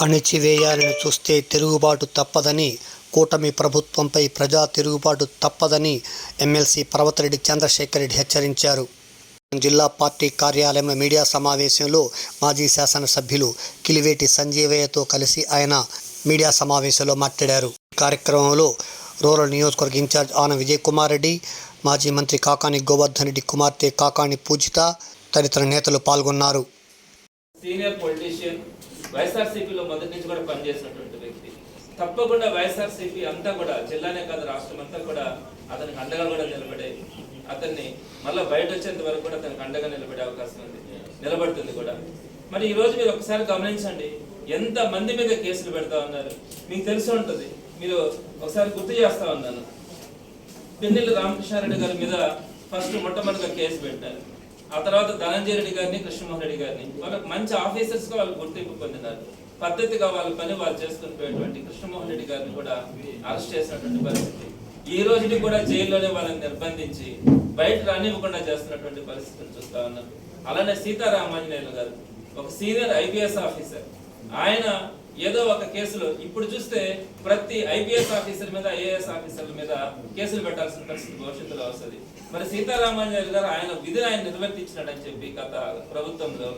అణిచివేయాలని చూస్తే తిరుగుబాటు తప్పదని, కూటమి ప్రభుత్వంపై ప్రజా తిరుగుబాటు తప్పదని ఎమ్మెల్సీ పర్వతరెడ్డి చంద్రశేఖర్ రెడ్డి హెచ్చరించారు. జిల్లా పార్టీ కార్యాలయంలో మీడియా సమావేశంలో మాజీ శాసనసభ్యులు కిలివేటి సంజీవయ్యతో కలిసి ఆయన మీడియా సమావేశంలో మాట్లాడారు. ఈ కార్యక్రమంలో రూరల్ నియోజకవర్గ ఇన్ఛార్జ్ ఆన విజయ్ కుమార్ రెడ్డి, మాజీ మంత్రి కాకాని గోవర్ధన్ రెడ్డి కుమార్తె కాకాని పూజిత తదితర నేతలు పాల్గొన్నారు. సీనియర్ పొలిటీషియన్, వైఎస్ఆర్సీపీలో మొదటి నుంచి కూడా పనిచేసినటువంటి వ్యక్తి. తప్పకుండా వైఎస్ఆర్సీపీ అంతా కూడా జిల్లానే కాదు రాష్ట్రం అంతా కూడా అతనికి అండగా కూడా నిలబడే, అతన్ని మళ్ళీ బయట వచ్చేంత వరకు కూడా అతనికి అండగా నిలబడే అవకాశం ఉంది, నిలబడుతుంది కూడా. మరి ఈ రోజు మీరు ఒకసారి గమనించండి, ఎంత మంది మీద కేసులు పెడతా ఉన్నారు. మీకు తెలిసి ఉంటుంది, మీరు ఒకసారి గుర్తు చేస్తా ఉన్నాను. పిన్నెల్లి రామకృష్ణారెడ్డి గారి మీద ఫస్ట్ మొట్టమొదటిగా కేసు పెట్టారు. ఆ తర్వాత ధనంజయ రెడ్డి గారిని, కృష్ణమోహన్ రెడ్డి గారిని, వాళ్ళకి మంచి ఆఫీసర్స్ గా వాళ్ళు గుర్తింపు పొందినారు. పద్ధతిగా వాళ్ళ పని వాళ్ళు చేసుకుని పోయేటువంటి కృష్ణమోహన్ రెడ్డి గారిని కూడా అరెస్ట్ చేసినటువంటి పరిస్థితి. ఈ రోజుని కూడా జైల్లోనే వాళ్ళని నిర్బంధించి బయట రానివ్వకుండా చేస్తున్నటువంటి పరిస్థితిని చూస్తా ఉన్నాం. అలానే సీతారామాంజనేయులు గారు ఒక సీనియర్ ఐపీఎస్ ఆఫీసర్, ఆయన ఏదో ఒక కేసులో ఇప్పుడు చూస్తే ప్రతి ఐపీఎస్ ఆఫీసర్ మీద, ఐఏఎస్ ఆఫీసర్ల మీద కేసులు పెట్టాల్సిన పరిస్థితి భవిష్యత్తులో వస్తుంది. మరి సీతారామాంజనేయులు గారు ఆయన విధిని ఆయన నిర్వర్తించినాడని చెప్పి గత ప్రభుత్వంలో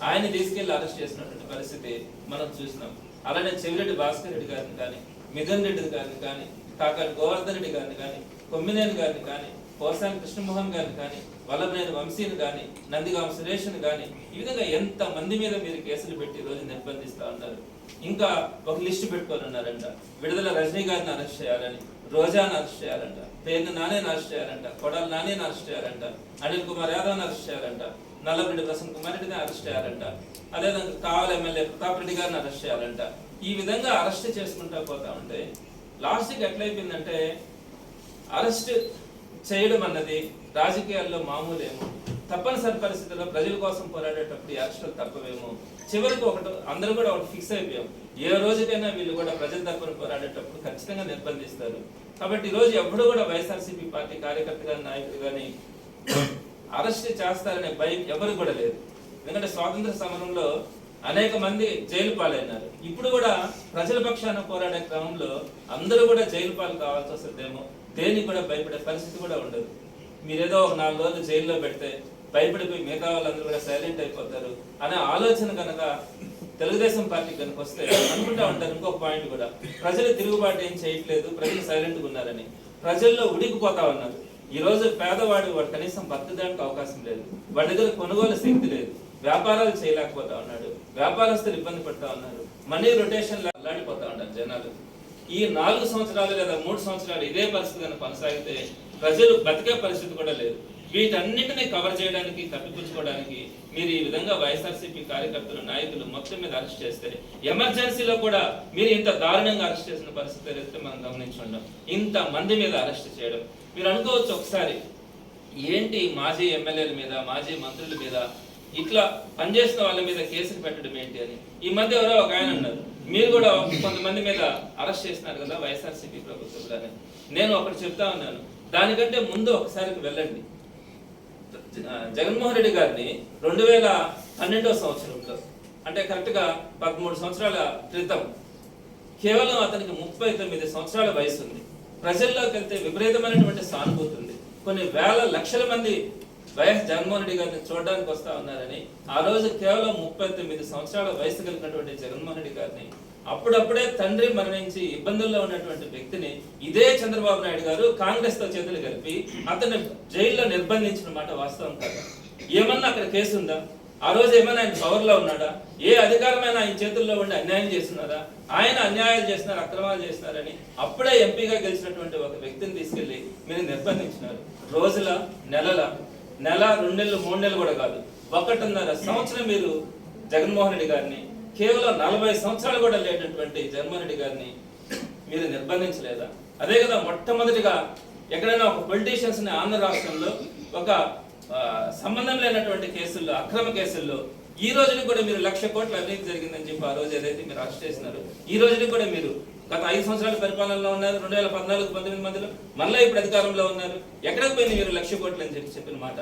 ఆయన తీసుకెళ్లి అరెస్ట్ చేసినటువంటి పరిస్థితి మనం చూసినాం. అలానే చెవిరెడ్డి భాస్కర్ రెడ్డి గారిని కానీ, మిథున్ రెడ్డి గారిని కానీ, కాకాని గోవర్ధన్ రెడ్డి గారిని కానీ, కొమ్మినేని గారిని కానీ, పోసాని కృష్ణమోహన్ గారిని కానీ, వల్లభనేని వంశీని కానీ, నందిగామ సురేష్ని కానీ, ఈ విధంగా ఎంత మంది మీద మీరు కేసులు పెట్టి ఈ రోజు నిర్బంధిస్తా ఉన్నారు. ఇంకా ఒక లిస్టు పెట్టుకొని ఉన్నారంట, విడుదల రజనీ గారిని అరెస్ట్ చేయాలని, రోజాను అరెస్ట్ చేయాలంట, పేర్ని నానేని అరెస్ట్ చేయాలంట, కొడాలి నానేని అరెస్ట్ చేయాలంట, అనిల్ కుమార్ యాదవ్ని అరెస్ట్ చేయాలంట, నల్లరెడ్డి ప్రసన్న కుమార్ రెడ్డిని అరెస్ట్ చేయాలంట, అదేవిధంగా కావలి ఎమ్మెల్యే ప్రతాప్ రెడ్డి గారిని అరెస్ట్ చేయాలంట. ఈ విధంగా అరెస్ట్ చేసుకుంటా పోతా ఉంటే లాస్ట్కి ఎట్లయిపోయిందంటే, అరెస్ట్ చేయడం అన్నది రాజకీయాల్లో మామూలేమో, తప్పనిసరి పరిస్థితుల్లో ప్రజల కోసం పోరాడేటప్పుడు అరెస్టులు తప్పవేమో, చివరికి ఒకటి అందరూ కూడా ఒకటి ఫిక్స్ అయిపోయాం, ఏ రోజుకైనా వీళ్ళు కూడా ప్రజల తరపున పోరాడేటప్పుడు ఖచ్చితంగా నిర్బంధిస్తారు. కాబట్టి ఈ రోజు ఎప్పుడు కూడా వైఎస్ఆర్సీపీ పార్టీ కార్యకర్త గాని, నాయకులు కానీ అరెస్ట్ చేస్తారనే భయం ఎవరికి కూడా లేదు. ఎందుకంటే స్వాతంత్ర సమరంలో అనేక మంది జైలు పాలైనారు. ఇప్పుడు కూడా ప్రజల పక్షాన పోరాడే క్రమంలో అందరూ కూడా జైలు పాలు కావాల్సి వస్తుందేమో, దేనికి కూడా భయపడే పరిస్థితి కూడా ఉండదు. మీరేదో ఒక 4 రోజులు జైల్లో పెడితే భయపడిపోయి మిగతా వాళ్ళందరూ కూడా సైలెంట్ అయిపోతారు అనే ఆలోచన కనుక తెలుగుదేశం పార్టీ కనుక వస్తే అనుకుంటా ఉంటారు. ఇంకొక పాయింట్ కూడా, ప్రజలు తిరుగుబాటు ఏం చేయట్లేదు, ప్రజలు సైలెంట్గా ఉన్నారని. ప్రజల్లో ఉడికిపోతా ఉన్నారు. ఈ రోజు పేదవాడు వాడు కనీసం బతకడానికి అవకాశం లేదు, వాడి దగ్గర కొనుగోలు శక్తి లేదు, వ్యాపారాలు చేయలేకపోతా ఉన్నాడు, వ్యాపారస్తులు ఇబ్బంది పడతా ఉన్నారు, మనీ రొటేషన్ లాడిపోతా ఉన్నారు జనాలు. ఈ 4 సంవత్సరాలు లేదా 3 సంవత్సరాలు ఇదే పరిస్థితి కనుక కొనసాగితే ప్రజలు బతికే పరిస్థితి కూడా లేదు. వీటన్నిటిని కవర్ చేయడానికి, కప్పిపుచ్చుకోవడానికి మీరు ఈ విధంగా వైఎస్ఆర్సీపీ కార్యకర్తలు, నాయకులు మొత్తం మీద అరెస్ట్ చేస్తే, ఎమర్జెన్సీలో కూడా మీరు ఇంత దారుణంగా అరెస్ట్ చేసిన పరిస్థితి అయితే మనం గమనించున్నాం. ఇంత మంది మీద అరెస్ట్ చేయడం, మీరు అనుకోవచ్చు ఒకసారి ఏంటి మాజీ ఎమ్మెల్యేల మీద, మాజీ మంత్రుల మీద ఇట్లా పనిచేసిన వాళ్ళ మీద కేసులు పెట్టడం ఏంటి అని. ఈ మధ్య ఎవరో ఒక ఆయన అన్నారు, మీరు కూడా కొంతమంది మీద అరెస్ట్ చేసినారు కదా వైఎస్ఆర్సీపీ ప్రభుత్వంలోనే. నేను ఒకటి చెప్తా ఉన్నాను, దానికంటే ముందు ఒకసారికి వెళ్ళండి. జగన్మోహన్ రెడ్డి గారిని 2012వ సంవత్సరంలో, అంటే కరెక్ట్ గా 13 సంవత్సరాల క్రితం, కేవలం అతనికి 39 సంవత్సరాల వయసు ఉంది. ప్రజల్లోకి వెళ్తే విపరీతమైనటువంటి సానుభూతి ఉంది. కొన్ని వేల లక్షల మంది వైఎస్ జగన్మోహన్ రెడ్డి గారిని చూడడానికి వస్తా ఉన్నారని, ఆ రోజు కేవలం 39 సంవత్సరాల వయసు కలిగినటువంటి జగన్మోహన్ రెడ్డి గారిని, అప్పుడప్పుడే తండ్రి మరణించి ఇబ్బందుల్లో ఉన్నటువంటి వ్యక్తిని ఇదే చంద్రబాబు నాయుడు గారు కాంగ్రెస్ తో చేతులు కలిపి అతన్ని జైల్లో నిర్బంధించిన మాట వాస్తవం కాదు. ఏమన్నా అక్కడ కేసు ఉందా? ఆ రోజు ఏమైనా ఆయన పవర్ లో ఉన్నాడా? ఏ అధికారమైన ఆయన చేతుల్లో ఉండి అన్యాయం చేస్తున్నారా? ఆయన అన్యాయాలు చేస్తున్నారు, అక్రమాలు చేస్తున్నారని అప్పుడే ఎంపీగా గెలిచినటువంటి ఒక వ్యక్తిని తీసుకెళ్లి మీరు నిర్బంధించినారు. రోజుల, నెల, 2 నెలలు, 3 నెలలు కూడా కాదు, 1.5 సంవత్సరం మీరు జగన్మోహన్ రెడ్డి గారిని, కేవలం 40 సంవత్సరాలు కూడా లేనటువంటి జగన్మోహన్ రెడ్డి గారిని మీరు నిర్బంధించలేదా? అదే కదా మొట్టమొదటిగా ఎక్కడైనా ఒక పొలిటీషియన్స్ ని ఆంధ్ర రాష్ట్రంలో ఒక సంబంధం లేనటువంటి కేసుల్లో, అక్రమ కేసుల్లో ఈ రోజుకి కూడా మీరు 1,00,000 కోట్ల అవినీతి జరిగిందని చెప్పి ఆ రోజు ఏదైతే మీరు అరెస్ట్ చేసినారు, ఈ రోజుకి కూడా మీరు గత 5 సంవత్సరాల పరిపాలనలో ఉన్నారు. 2014-19 మధ్యలో మళ్ళీ ఇప్పుడు అధికారంలో ఉన్నారు. ఎక్కడికి పోయింది మీరు 1,00,000 కోట్లు అని చెప్పిన మాట?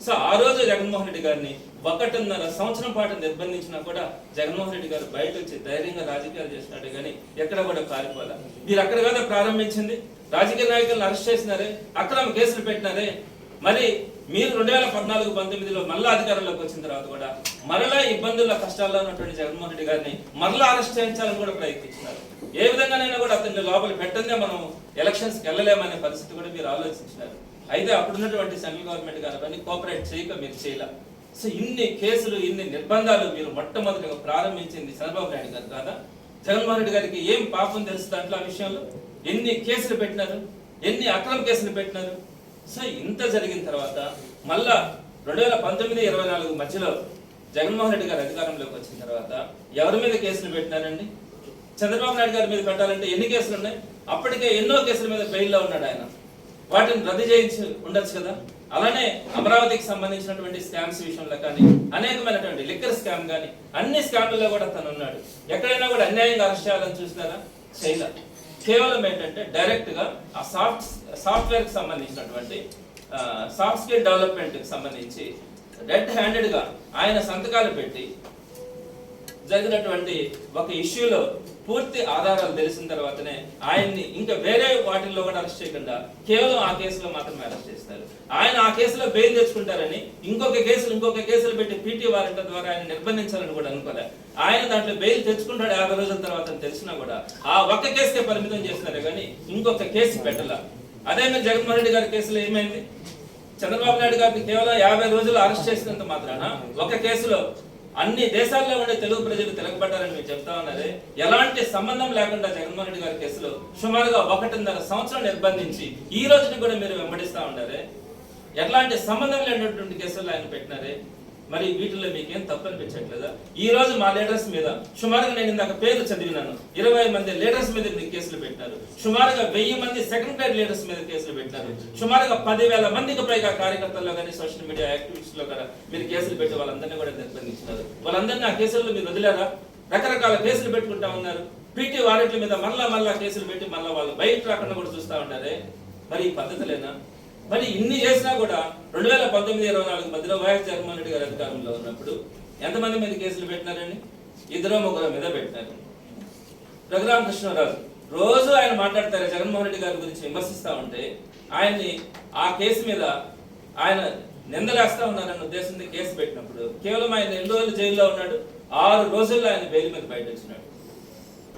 సో ఆ రోజు జగన్మోహన్ రెడ్డి గారిని 1.5 సంవత్సరం పాటు నిర్బంధించినా కూడా జగన్మోహన్ రెడ్డి గారు బయట వచ్చి ధైర్యంగా రాజకీయాలు చేసినట్టు కానీ ఎక్కడ కూడా పారిపోలే. మీరు అక్కడ కదా ప్రారంభించింది, రాజకీయ నాయకులను అరెస్ట్ చేసినారే, అక్రమ కేసులు పెట్టినారే. మరి మీరు 2014-19లో మళ్ళా అధికారంలోకి వచ్చిన తర్వాత కూడా మరలా ఇబ్బందుల్లో కష్టాల్లో ఉన్నటువంటి జగన్మోహన్ రెడ్డి గారిని మరలా అరెస్ట్ చేయించాలని కూడా ప్రయత్నించినారు. ఏ విధంగానైనా కూడా అతన్ని లోపల పెట్టందే మనం ఎలక్షన్స్కి వెళ్ళలేమనే పరిస్థితి కూడా మీరు ఆలోచించినారు. అయితే అప్పుడున్నటువంటి సెంట్రల్ గవర్నమెంట్ గారు అవన్నీ కోఆపరేట్ చేయక మీరు చేయాల. సో ఇన్ని కేసులు, ఇన్ని నిర్బంధాలు మీరు మొట్టమొదటిగా ప్రారంభించింది చంద్రబాబు నాయుడు గారు కాదా? జగన్మోహన్ రెడ్డి గారికి ఏం పాపం తెలుసు దాంట్లో? ఆ విషయంలో ఎన్ని కేసులు పెట్టినారు, ఎన్ని అక్రమ కేసులు పెట్టినారు. సో ఇంత జరిగిన తర్వాత మళ్ళా 2019-24 మధ్యలో జగన్మోహన్ రెడ్డి గారు అధికారంలోకి వచ్చిన తర్వాత ఎవరి మీద కేసులు పెట్టినారండి? చంద్రబాబు నాయుడు గారి మీద పెట్టాలంటే ఎన్ని కేసులు ఉన్నాయి? అప్పటికే ఎన్నో కేసుల మీద బెయిల్లో ఉన్నాడు ఆయన. వాటిని రద్దు చేయించి ఉండొచ్చు కదా. అలానే అమరావతికి సంబంధించినటువంటి స్కామ్స్ విషయంలో కానీ, అనేకమైనటువంటి లిక్కర్ స్కామ్ కానీ, అన్ని స్కామ్లలో కూడా తను ఉన్నాడు. ఎక్కడైనా కూడా అన్యాయంగా అరెస్ట్ చేయాలని చూసినారా? చేయలే. కేవలం ఏంటంటే డైరెక్ట్ గా ఆ సాఫ్ట్వేర్ కి సంబంధించినటువంటి సాఫ్ట్ స్కిల్ డెవలప్మెంట్ కి సంబంధించి రెడ్ హ్యాండెడ్ గా ఆయన సంతకాలు పెట్టి జరిగినటువంటి ఒక ఇష్యూలో పూర్తి ఆధారాలు తెలిసిన తర్వాతనే ఆయన్ని ఇంకా వేరే వాటిల్లో కూడా అరెస్ట్ చేయకుండా కేవలం ఆ కేసులో మాత్రమే అరెస్ట్ చేస్తారు. ఆయన ఆ కేసులో బెయిల్ తెచ్చుకుంటారని ఇంకొక కేసులు పెట్టి పీటీ వారెంట్ ద్వారా ఆయన నిర్బంధించాలని కూడా అనుకోలే. ఆయన దాంట్లో బెయిల్ తెచ్చుకుంటాడు 50 రోజుల తర్వాత తెలిసినా కూడా ఆ ఒక్క కేసుకే పరిమితం చేస్తున్నారే కానీ ఇంకొక కేసు పెట్టాల. అదే మీరు జగన్మోహన్ రెడ్డి గారి కేసులో ఏమైంది? చంద్రబాబు నాయుడు గారిని కేవలం 50 రోజులు అరెస్ట్ చేసినంత మాత్రాన ఒక కేసులో అన్ని దేశాల్లో ఉండే తెలుగు ప్రజలు తిరగబడ్డారని మీరు చెప్తా ఉన్నారే. ఎలాంటి సంబంధం లేకుండా జగన్మోహన్ రెడ్డి గారి కేసులో సుమారుగా 1.5 సంవత్సరం నిర్బంధించి ఈ రోజుని కూడా మీరు వెంబడిస్తా ఉన్నారే. ఎట్లాంటి సంబంధం లేనటువంటి కేసుల్లో ఆయన పెట్టినారే. మరి వీటిలో మీకేం తప్పు అనిపించట్లేదా? ఈ రోజు మా లీడర్స్ మీద సుమారుగా నేను ఇందాక పేర్లు చదివినాను, 20 మంది లీడర్స్ మీద మీరు కేసులు పెట్టినారు. సుమారుగా 1000 మంది సెకండ్ గ్రేడ్ లీడర్స్ మీద కేసులు పెట్టినారు. సుమారుగా 10,000 మందికి పైగా కార్యకర్తల్లో కానీ సోషల్ మీడియా యాక్టివిస్ట్ లో కూడా మీరు కేసులు పెట్టి వాళ్ళందరినీ కూడా నిర్బంధించినారు. వాళ్ళందరినీ ఆ కేసుల్లో మీరు వదిలేరా? రకరకాల కేసులు పెట్టుకుంటా ఉన్నారు. పీటీ వారెంట్ల మీద మళ్ళా కేసులు పెట్టి మళ్ళీ వాళ్ళు బయట రాకుండా కూడా చూస్తా ఉంటారే. మరి ఈ పద్ధతులేనా? మరి ఇన్ని చేసినా కూడా 2019-24 మధ్యలో వైఎస్ జగన్మోహన్ రెడ్డి గారు అధికారంలో ఉన్నప్పుడు ఎంతమంది మీద కేసులు పెట్టినారండి? 2-3 మీద పెట్టినారు. రఘురామకృష్ణరాజు రోజు ఆయన మాట్లాడతారు, జగన్మోహన్ రెడ్డి గారి గురించి విమర్శిస్తా ఉంటే ఆయన్ని ఆ కేసు మీద ఆయన నిందలేస్తా ఉన్నారన్న ఉద్దేశంతో కేసు పెట్టినప్పుడు కేవలం ఆయన 2 రోజులు జైల్లో ఉన్నాడు. 6 రోజుల్లో ఆయన బెయిల్ మీద బయట వచ్చినాడు.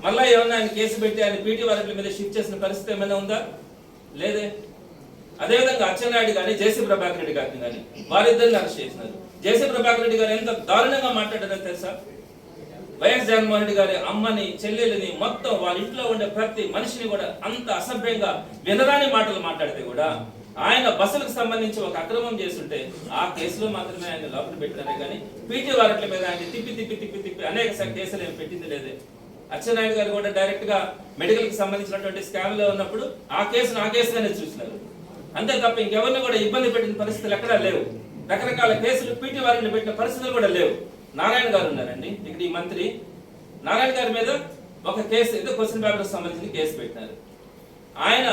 మళ్ళా ఏమన్నా ఆయన కేసు పెట్టి ఆయన పీటీ వారెంట్ల మీద షిఫ్ట్ చేసిన పరిస్థితి ఏమైనా ఉందా? లేదే. అదేవిధంగా అచ్చెన్నాయుడు కానీ జేసీ ప్రభాకర్ రెడ్డి గారిని కానీ వారిద్దరిని అరెస్ట్ చేసినారు. జేసీ ప్రభాకర్ రెడ్డి గారు ఎంత దారుణంగా మాట్లాడారో తెలుసా? వైఎస్ జగన్మోహన్ రెడ్డి గారి అమ్మని, చెల్లెలని, మొత్తం వాళ్ళ ఇంట్లో ఉండే ప్రతి మనిషిని కూడా అంత అసభ్యంగా వినరాని మాటలు మాట్లాడితే కూడా ఆయన బస్సులకు సంబంధించి ఒక అక్రమం చేస్తుంటే ఆ కేసులో మాత్రమే ఆయన లోపల పెట్టినారే కానీ పీటీ వారెంట్ల మీద ఆయన తిప్పి అనేక కేసులు ఏమి పెట్టింది లేదే. అచ్చెన్నాయుడు గారు కూడా డైరెక్ట్ గా మెడికల్ కి సంబంధించినటువంటి స్కామ్ లో ఉన్నప్పుడు ఆ కేసుగానే చూసినారు. అంతే తప్ప ఇంకెవరిని కూడా ఇబ్బంది పెట్టిన పరిస్థితులు ఎక్కడా లేవు. రకరకాల కేసులు పీటీ వారిని పెట్టిన పరిస్థితులు కూడా లేవు. నారాయణ గారు ఉన్నారండి ఇక్కడ ఈ మంత్రి, నారాయణ గారి మీద ఒక కేసు ఏదో క్వశ్చన్ పేపర్ సంబంధించిన కేసు పెట్టినారు. ఆయన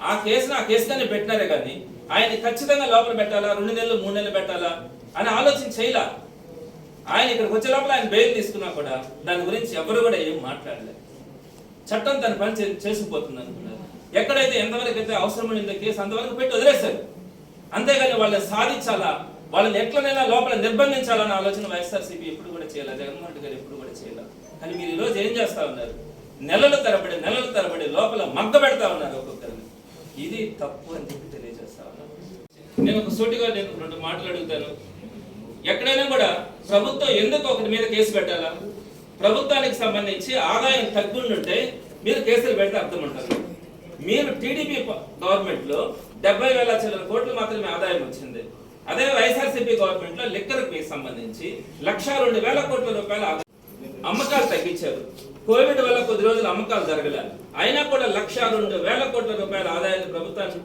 ఆ కేసుగానే పెట్టినారే కానీ ఆయన ఖచ్చితంగా లోపల పెట్టాలా, 2 నెలలు 3 నెలలు పెట్టాలా అని ఆలోచన చేయలా. ఆయన ఇక్కడికి వచ్చే లోపల ఆయన బెయిల్ తీసుకున్నా కూడా దాని గురించి ఎవరు కూడా ఏం మాట్లాడలేదు. చట్టం తన పని చేసుకుపోతుంది అనుకున్నారు. ఎక్కడైతే ఎంతవరకు అయితే అవసరం ఉందో కేసు అంతవరకు పెట్టి వదిలేశారు. అంతేగాని వాళ్ళని సాధించాలా, వాళ్ళని ఎట్లనైనా లోపల నిర్బంధించాలన్న ఆలోచన వైఎస్ఆర్సీపీ ఎప్పుడు కూడా చేయాలి, జగన్మోహన్ రెడ్డి గారు ఎప్పుడు కూడా చేయాలి. కానీ మీరు ఈ రోజు ఏం చేస్తా ఉన్నారు? నెలల తరబడి లోపల మగ్గ పెడతా ఉన్నారు ఒక్కొక్కరిని. ఇది తప్పు అని చెప్పి తెలియజేస్తా ఉన్నాను. నేను ఒక సూటిగా 2 మాటలు అడుగుతాను. ఎక్కడైనా కూడా ప్రభుత్వం ఎందుకు ఒకరి మీద కేసు పెట్టాలా? ప్రభుత్వానికి సంబంధించి ఆదాయం తగ్గుంటే మీరు కేసులు పెడితే అర్థం ఉంటుంది. మీరు టీడీపీ గవర్నమెంట్ లో 70,000 చిల్లర కోట్లు మాత్రమే ఆదాయం వచ్చింది. అదే వైఎస్ఆర్సీపీ గవర్నమెంట్ లో లిక్కర్కి సంబంధించి 1,02,000 కోట్ల రూపాయల అమ్మకాలు తగ్గించారు. కోవిడ్ వల్ల కొద్ది రోజులు అమ్మకాలు జరగలే. అయినా కూడా 1,02,000 కోట్ల రూపాయల ఆదాయాన్ని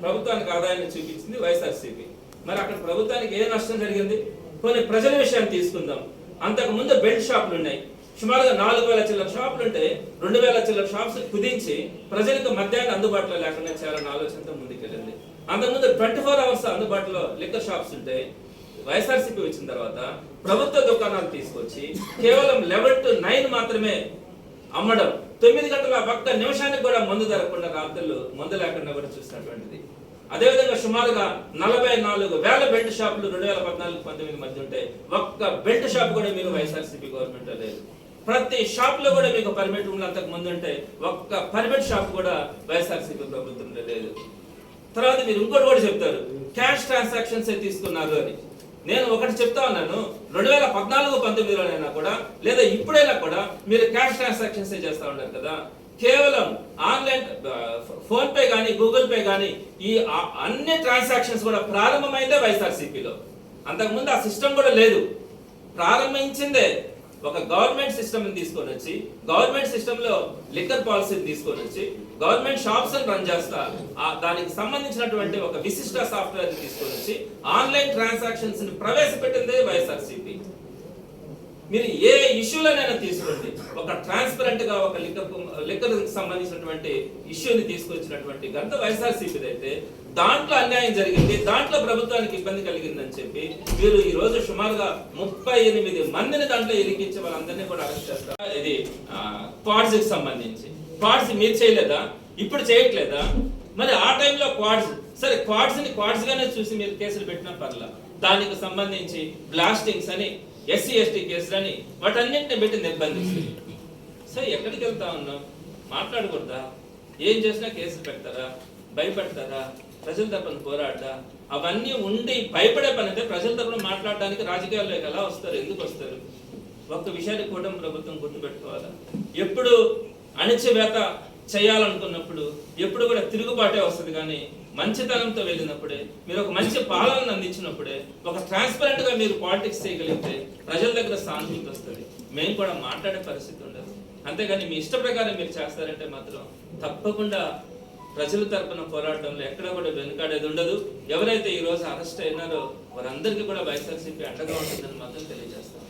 ప్రభుత్వానికి ఆదాయాన్ని చూపించింది వైఎస్ఆర్సీపీ. మరి అక్కడ ప్రభుత్వానికి ఏ నష్టం జరిగింది? కొన్ని ప్రజల విషయాన్ని తీసుకుందాం. అంతకు ముందు బెల్ట్ షాపులు ఉన్నాయి. సుమారుగా 4,000 చిల్లర షాపులు ఉంటే 2,000 చిల్లర షాప్స్ కుదించి ప్రజలకు మద్యాన్ని అందుబాటులో లేకుండా చేయాలన్న ఆలోచనతో ముందుకెళ్ళింది. అంతకుముందు 24 hours అందుబాటులో లిక్కర్ షాప్స్ ఉంటే వైఎస్ఆర్సీపీ వచ్చిన తర్వాత ప్రభుత్వ దుకాణాలు తీసుకొచ్చి కేవలం 11 to 9 మాత్రమే అమ్మడం, 9 గంటల ఒక్క నిమిషానికి కూడా మందు దొరకకుండా రాత్రులు మందు లేకుండా కూడా చూసినటువంటిది. అదేవిధంగా సుమారుగా 44,000 బెల్ట్ షాపులు 2014-19 మధ్య ఉంటే ఒక్క బెల్ట్ షాప్ కూడా మీరు వైఎస్ఆర్సీపీ గవర్నమెంట్ లేదు. ప్రతి షాప్ లో కూడా మీకు పర్మిట్ ఉన్న అంతకు ముందు ఉంటే ఒక్క పర్మిట్ షాప్ కూడా వైఎస్ఆర్సీపీ ప్రభుత్వంలో లేదు. తర్వాత మీరు ఇంకోటి కూడా చెప్తారు, క్యాష్ ట్రాన్సాక్షన్స్ తీసుకున్నారు అని. నేను ఒకటి చెప్తా ఉన్నాను, 2014-19లోనైనా కూడా లేదా ఇప్పుడైనా కూడా మీరు క్యాష్ ట్రాన్సాక్షన్స్ చేస్తా ఉన్నారు కదా. కేవలం ఆన్లైన్ ఫోన్ పే కానీ గూగుల్ పే కానీ ఈ అన్ని ట్రాన్సాక్షన్స్ కూడా ప్రారంభమైందే వైఎస్ఆర్సీపీలో. అంతకుముందు ఆ సిస్టమ్ కూడా లేదు. ప్రారంభించిందే ఒక గవర్నమెంట్ సిస్టమ్ తీసుకొని వచ్చి, గవర్నమెంట్ సిస్టమ్ లో లిక్కర్ పాలసీని తీసుకొని వచ్చి గవర్నమెంట్ షాప్స్ రన్ చేస్తా దానికి సంబంధించినటువంటి ఒక విశిష్ట సాఫ్ట్వేర్ తీసుకొని వచ్చి ఆన్లైన్ ట్రాన్సాక్షన్స్ ని ప్రవేశపెట్టిందే వైఎస్ఆర్సీపీ. మీరు ఏ ఇష్యూలోనైనా తీసుకోండి, ఒక ట్రాన్స్పరెంట్ గా ఒక లిక్కర్ సంబంధించినటువంటి ఇష్యూని తీసుకొచ్చినటువంటి గంట వైఎస్ఆర్సీపీ అయితే దాంట్లో అన్యాయం జరిగింది, దాంట్లో ప్రభుత్వానికి ఇబ్బంది కలిగిందని చెప్పి మీరు ఈ రోజు సుమారుగా 38 మందిని దాంట్లో ఇరికించి వాళ్ళందరినీ కూడా అరెస్ట్ చేస్తారు. ఇది క్వాడ్స్ కి సంబంధించి క్వాడ్స్ మీరు చేయలేదా, ఇప్పుడు చేయట్లేదా? మరి ఆ టైంలో క్వాడ్స్, సరే క్వాడ్స్ గానే చూసి మీరు కేసులు పెట్టినా పర్లా, దానికి సంబంధించి బ్లాస్టింగ్స్ అని SC ST కేసులని వాటన్నింటిని పెట్టి నిర్బంధిస్తుంది. సో ఎక్కడికి వెళ్తా ఉన్నాం? మాట్లాడకూడదా? ఏం చేసినా కేసులు పెడతారా? భయపడతారా? ప్రజల తరపున పోరాడదా? అవన్నీ ఉండి భయపడే పని అయితే ప్రజల తరపున మాట్లాడడానికి రాజకీయాల్లోకి ఎలా వస్తారు? ఎందుకు వస్తారు? ఒక్క విషయాన్ని కూటమి ప్రభుత్వం గుర్తుపెట్టుకోవాలా, ఎప్పుడు అణిచివేత చేయాలనుకున్నప్పుడు ఎప్పుడు కూడా తిరుగుబాటే వస్తుంది, కానీ మంచితనంతో వెళ్ళినప్పుడే, మీరు ఒక మంచి పాలనను అందించినప్పుడే, ఒక ట్రాన్స్పరెంట్ గా మీరు పాలిటిక్స్ చేయగలిగితే ప్రజల దగ్గర సానుభూతి వస్తుంది, మేము కూడా మాట్లాడే పరిస్థితి ఉండదు. అంతేగాని మీ ఇష్ట ప్రకారం మీరు చేస్తారంటే మాత్రం తప్పకుండా ప్రజల తరపున పోరాటంలో ఎక్కడ కూడా వెనుకాడేది ఉండదు. ఎవరైతే ఈ రోజు అరెస్ట్ అయినారో వారందరికీ కూడా వైఎస్ఆర్సీపీ అండగా ఉంటుందని మాత్రం తెలియజేస్తాం.